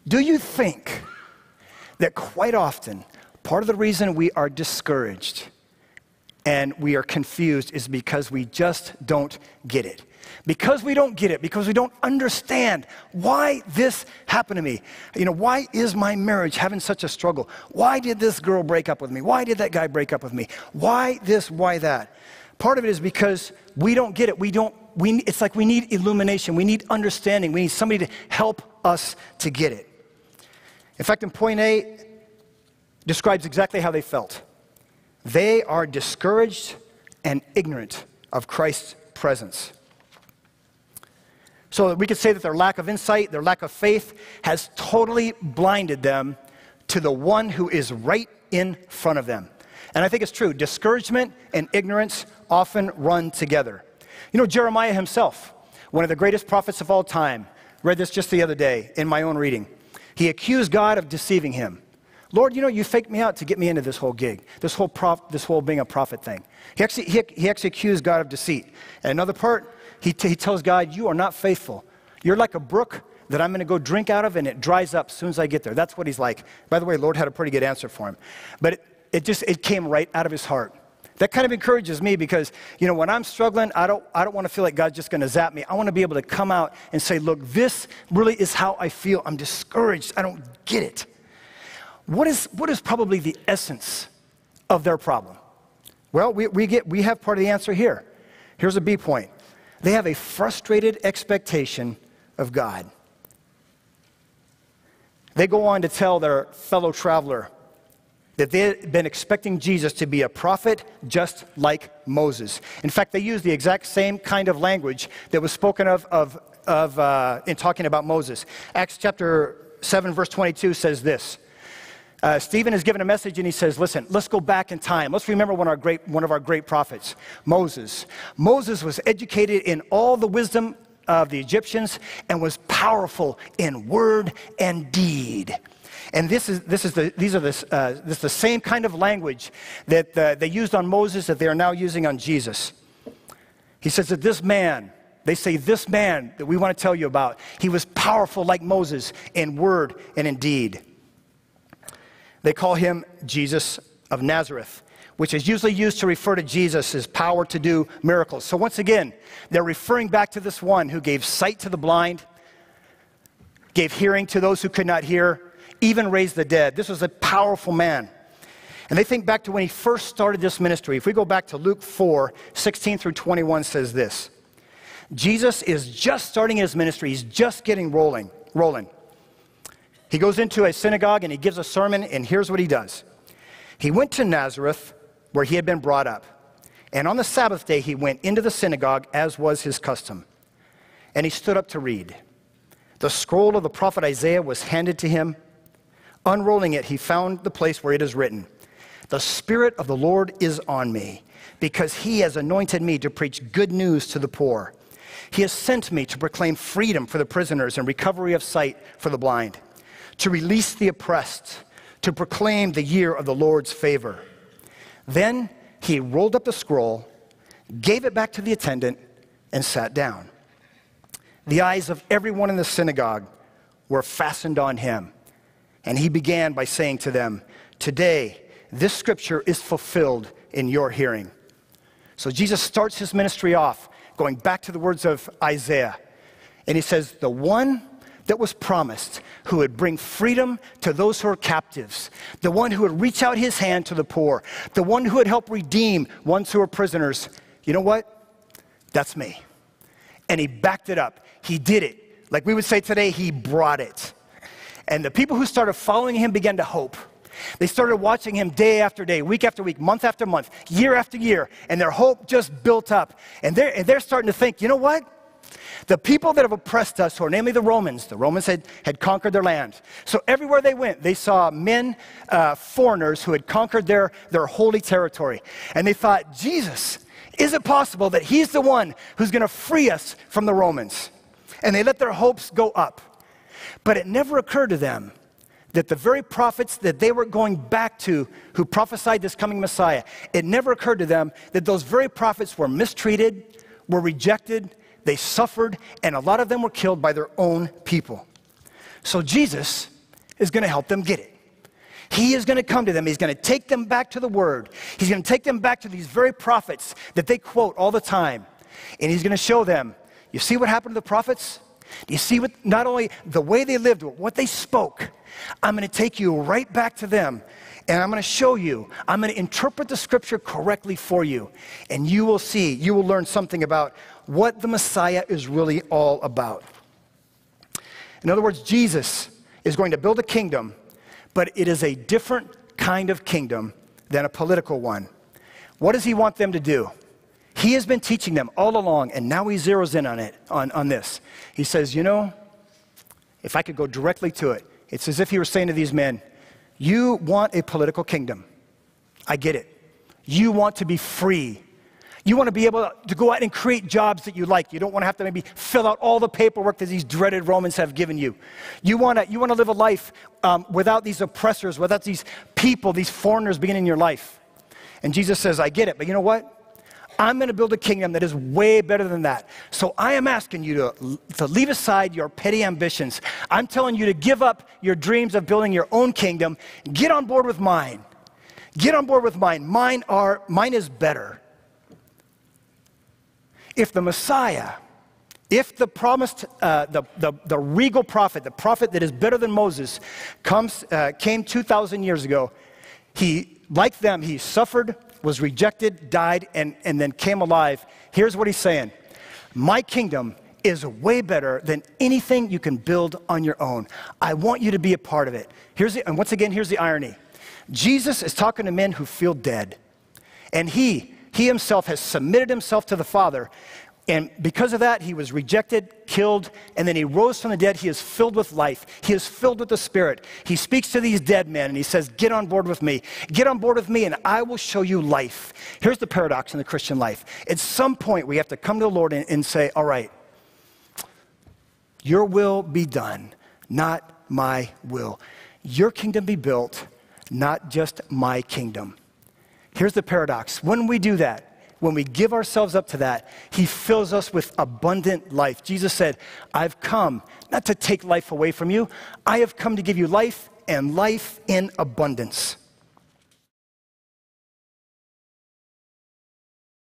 Do you think that quite often, part of the reason we are discouraged and we are confused is because we just don't get it? Because we don't get it, because we don't understand why this happened to me. Why is my marriage having such a struggle? Why did this girl break up with me? Why did that guy break up with me? Why this, why that? Part of it is because we don't get it. It's like we need illumination. We need understanding. We need somebody to help us to get it. In fact, in point A, describes exactly how they felt. They are discouraged and ignorant of Christ's presence. So we could say that their lack of insight, their lack of faith has totally blinded them to the one who is right in front of them. And I think it's true. Discouragement and ignorance often run together. Jeremiah himself, one of the greatest prophets of all time, read this just the other day in my own reading. He accused God of deceiving him. Lord, you faked me out to get me into this whole gig, this whole being a prophet thing. He actually accused God of deceit. And another part, he tells God, you are not faithful. You're like a brook that I'm going to go drink out of, and it dries up as soon as I get there. That's what he's like. By the way, Lord had a pretty good answer for him. But it came right out of his heart. That kind of encourages me because, when I'm struggling, I don't want to feel like God's just going to zap me. I want to be able to come out and say, look, this really is how I feel. I'm discouraged. I don't get it. What is probably the essence of their problem? Well, we have part of the answer here. Here's a B point. They have a frustrated expectation of God. They go on to tell their fellow traveler that they had been expecting Jesus to be a prophet just like Moses. In fact, they use the exact same kind of language that was spoken of in talking about Moses. Acts chapter 7, verse 22 says this. Stephen is given a message and he says, listen, let's go back in time. Let's remember one of our great prophets, Moses. Moses was educated in all the wisdom of the Egyptians and was powerful in word and deed. And this is the same kind of language that they used on Moses that they are now using on Jesus. He says that this man that we want to tell you about, he was powerful like Moses in word and in deed. They call him Jesus of Nazareth, which is usually used to refer to Jesus' power to do miracles. So once again, they're referring back to this one who gave sight to the blind, gave hearing to those who could not hear, even raised the dead. This was a powerful man. And they think back to when he first started this ministry. If we go back to Luke 4, 16 through 21 says this. Jesus is just starting his ministry. He's just getting rolling. He goes into a synagogue and he gives a sermon, and here's what he does. He went to Nazareth, where he had been brought up. And on the Sabbath day, he went into the synagogue, as was his custom. And he stood up to read. The scroll of the prophet Isaiah was handed to him. Unrolling it, he found the place where it is written, the Spirit of the Lord is on me, because he has anointed me to preach good news to the poor. He has sent me to proclaim freedom for the prisoners and recovery of sight for the blind, to release the oppressed, to proclaim the year of the Lord's favor. Then he rolled up the scroll, gave it back to the attendant, and sat down. The eyes of everyone in the synagogue were fastened on him. And he began by saying to them, today, this scripture is fulfilled in your hearing. So Jesus starts his ministry off, going back to the words of Isaiah. And he says, the one that was promised, who would bring freedom to those who are captives, the one who would reach out his hand to the poor, the one who would help redeem ones who are prisoners. You know what? That's me. And he backed it up. He did it. Like we would say today, he brought it. And the people who started following him began to hope. They started watching him day after day, week after week, month after month, year after year, and their hope just built up. And they're starting to think, you know what? The people that have oppressed us, who are namely the Romans had conquered their land. So everywhere they went, they saw men, foreigners who had conquered their holy territory. And they thought, Jesus, is it possible that he's the one who's going to free us from the Romans? And they let their hopes go up. But it never occurred to them that the very prophets that they were going back to, who prophesied this coming Messiah, it never occurred to them that those very prophets were mistreated, were rejected, they suffered, and a lot of them were killed by their own people. So Jesus is going to help them get it. He is going to come to them. He's going to take them back to the Word. He's going to take them back to these very prophets that they quote all the time. And he's going to show them, you see what happened to the prophets? Do you see what, not only the way they lived, but what they spoke? I'm going to take you right back to them. And I'm going to show you. I'm going to interpret the Scripture correctly for you. And you will see, you will learn something about what the Messiah is really all about. In other words, Jesus is going to build a kingdom, but it is a different kind of kingdom than a political one. What does he want them to do? He has been teaching them all along, and now he zeroes in on it, on this. He says, you know, if I could go directly to it, it's as if he were saying to these men, you want a political kingdom. I get it. You want to be free. You want to be able to go out and create jobs that you like. You don't want to have to maybe fill out all the paperwork that these dreaded Romans have given you. You want to live a life without these oppressors, without these people, these foreigners being in your life. And Jesus says, I get it, but you know what? I'm going to build a kingdom that is way better than that. So I am asking you to leave aside your petty ambitions. I'm telling you to give up your dreams of building your own kingdom. Get on board with mine. Get on board with mine. Mine is better. If the Messiah, if the promised, the regal prophet, the prophet that is better than Moses, came 2,000 years ago, like them, he suffered, was rejected, died, and then came alive. Here's what he's saying. My kingdom is way better than anything you can build on your own. I want you to be a part of it. And once again, here's the irony. Jesus is talking to men who feel dead. And he himself has submitted himself to the Father. And because of that, he was rejected, killed, and then he rose from the dead. He is filled with life. He is filled with the Spirit. He speaks to these dead men, and he says, get on board with me. Get on board with me, and I will show you life. Here's the paradox in the Christian life. At some point, we have to come to the Lord and say, all right, your will be done, not my will. Your kingdom be built, not just my kingdom. Here's the paradox. When we do that, when we give ourselves up to that, he fills us with abundant life. Jesus said, I've come not to take life away from you. I have come to give you life and life in abundance.